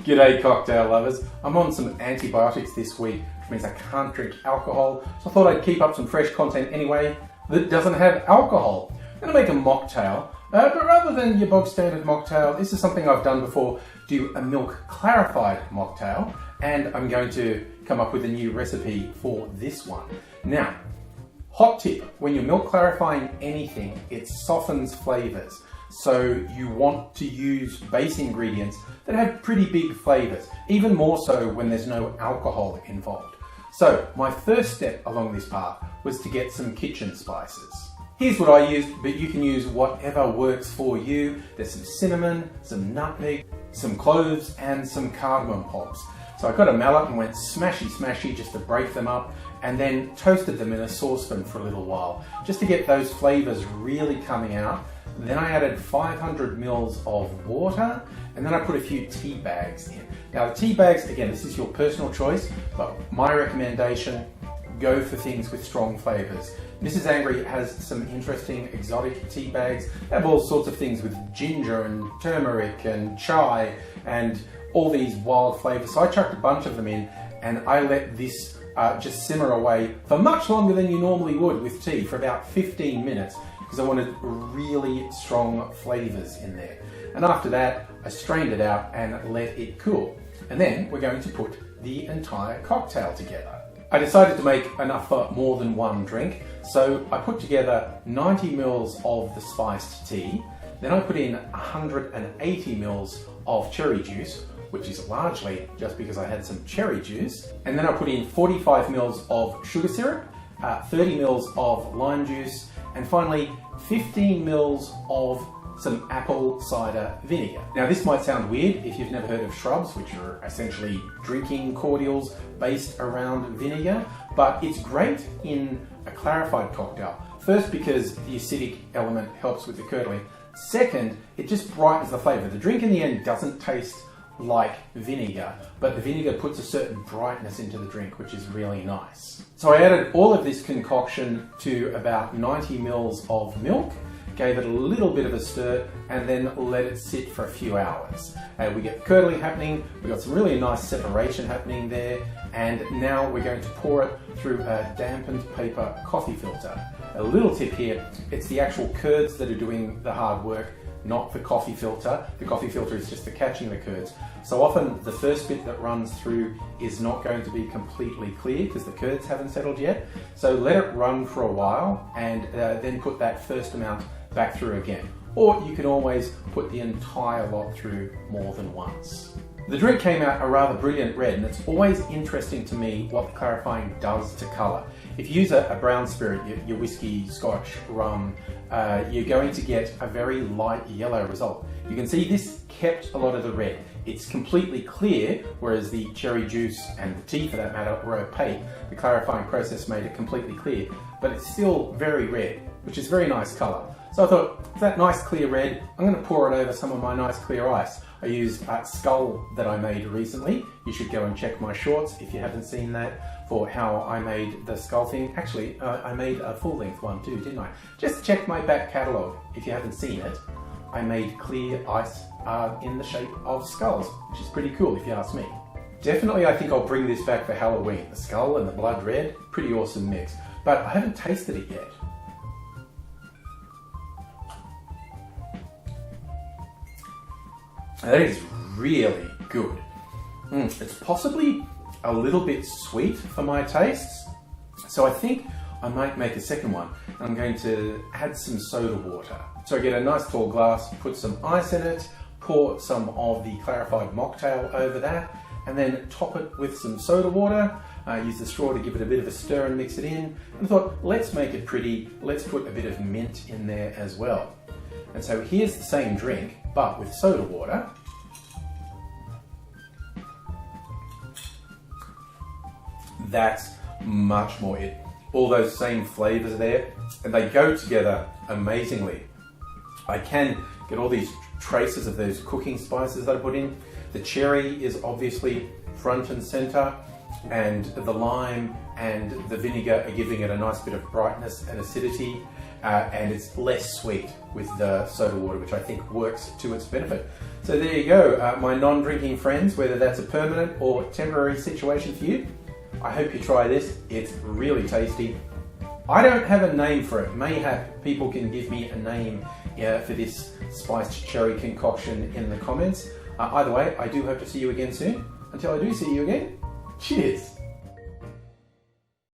G'day cocktail lovers. I'm on some antibiotics this week, which means I can't drink alcohol, so I thought I'd keep up some fresh content anyway that doesn't have alcohol. I'm going to make a mocktail, but rather than your bog standard mocktail, this is something I've done before, do a milk clarified mocktail, and I'm going to come up with a new recipe for this one. Now, hot tip, when you're milk clarifying anything, it softens flavors. So you want to use base ingredients that have pretty big flavors, even more so when there's no alcohol involved. So my first step along this path was to get some kitchen spices. Here's what I used, but you can use whatever works for you. There's some cinnamon, some nutmeg, some cloves, and some cardamom pods. So I got a mallet and went smashy smashy just to break them up, and then toasted them in a saucepan for a little while, just to get those flavors really coming out. Then I added 500 mils of water, and then I put a few tea bags in. Now the tea bags, again, this is your personal choice, but my recommendation, go for things with strong flavors. Mrs. Angry has some interesting exotic tea bags. They have all sorts of things with ginger and turmeric and chai and all these wild flavors. So I chucked a bunch of them in, and I let this just simmer away for much longer than you normally would with tea, for about 15 minutes, because I wanted really strong flavors in there. And after that, I strained it out and let it cool. And then we're going to put the entire cocktail together. I decided to make enough for more than one drink, so I put together 90 mils of the spiced tea. Then I put in 180 mils of cherry juice, which is largely just because I had some cherry juice. And then I put in 45 mils of sugar syrup, 30 mils of lime juice, and finally 15 mils of some apple cider vinegar. Now this might sound weird if you've never heard of shrubs, which are essentially drinking cordials based around vinegar, but it's great in a clarified cocktail. First, because the acidic element helps with the curdling. Second, it just brightens the flavor. The drink in the end doesn't taste like vinegar, but the vinegar puts a certain brightness into the drink, which is really nice. So I added all of this concoction to about 90 mils of milk, gave it a little bit of a stir, and then let it sit for a few hours. We get curdling happening, we got some really nice separation happening there, and now we're going to pour it through a dampened paper coffee filter. A little tip here, it's the actual curds that are doing the hard work, not the coffee filter. The coffee filter is just for catching the curds. So often the first bit that runs through is not going to be completely clear because the curds haven't settled yet. So let it run for a while and then put that first amount back through again. Or you can always put the entire lot through more than once. The drink came out a rather brilliant red, and it's always interesting to me what the clarifying does to colour. If you use a brown spirit, your whiskey, scotch, rum, you're going to get a very light yellow result. You can see this kept a lot of the red. It's completely clear, whereas the cherry juice and the tea for that matter were opaque. The clarifying process made it completely clear, but it's still very red, which is very nice colour. So I thought, that nice clear red, I'm going to pour it over some of my nice clear ice. I used Skull that I made recently. You should go and check my shorts if you haven't seen that, for how I made the Skull thing. Actually, I made a full-length one too, didn't I? Just check my back catalogue if you haven't seen it. I made clear ice in the shape of skulls, which is pretty cool if you ask me. Definitely, I think I'll bring this back for Halloween. The skull and the blood red, pretty awesome mix. But I haven't tasted it yet. That is really good. It's possibly a little bit sweet for my tastes, so I think I might make a second one. I'm going to add some soda water. So I get a nice tall glass, put some ice in it, pour some of the clarified mocktail over that, and then top it with some soda water. Use the straw to give it a bit of a stir and mix it in. And I thought, let's make it pretty. Let's put a bit of mint in there as well. And so here's the same drink, but with soda water. That's much more it. All those same flavors are there, and they go together amazingly. I can get all these traces of those cooking spices that I put in. The cherry is obviously front and center, and the lime and the vinegar are giving it a nice bit of brightness and acidity. and it's less sweet with the soda water, which I think works to its benefit. So there you go, my non-drinking friends, whether that's a permanent or temporary situation for you, I hope you try this. It's really tasty. I don't have a name for it. Mayhap people can give me a name for this spiced cherry concoction in the comments. Either way, I do hope to see you again soon. Until I do see you again, cheers!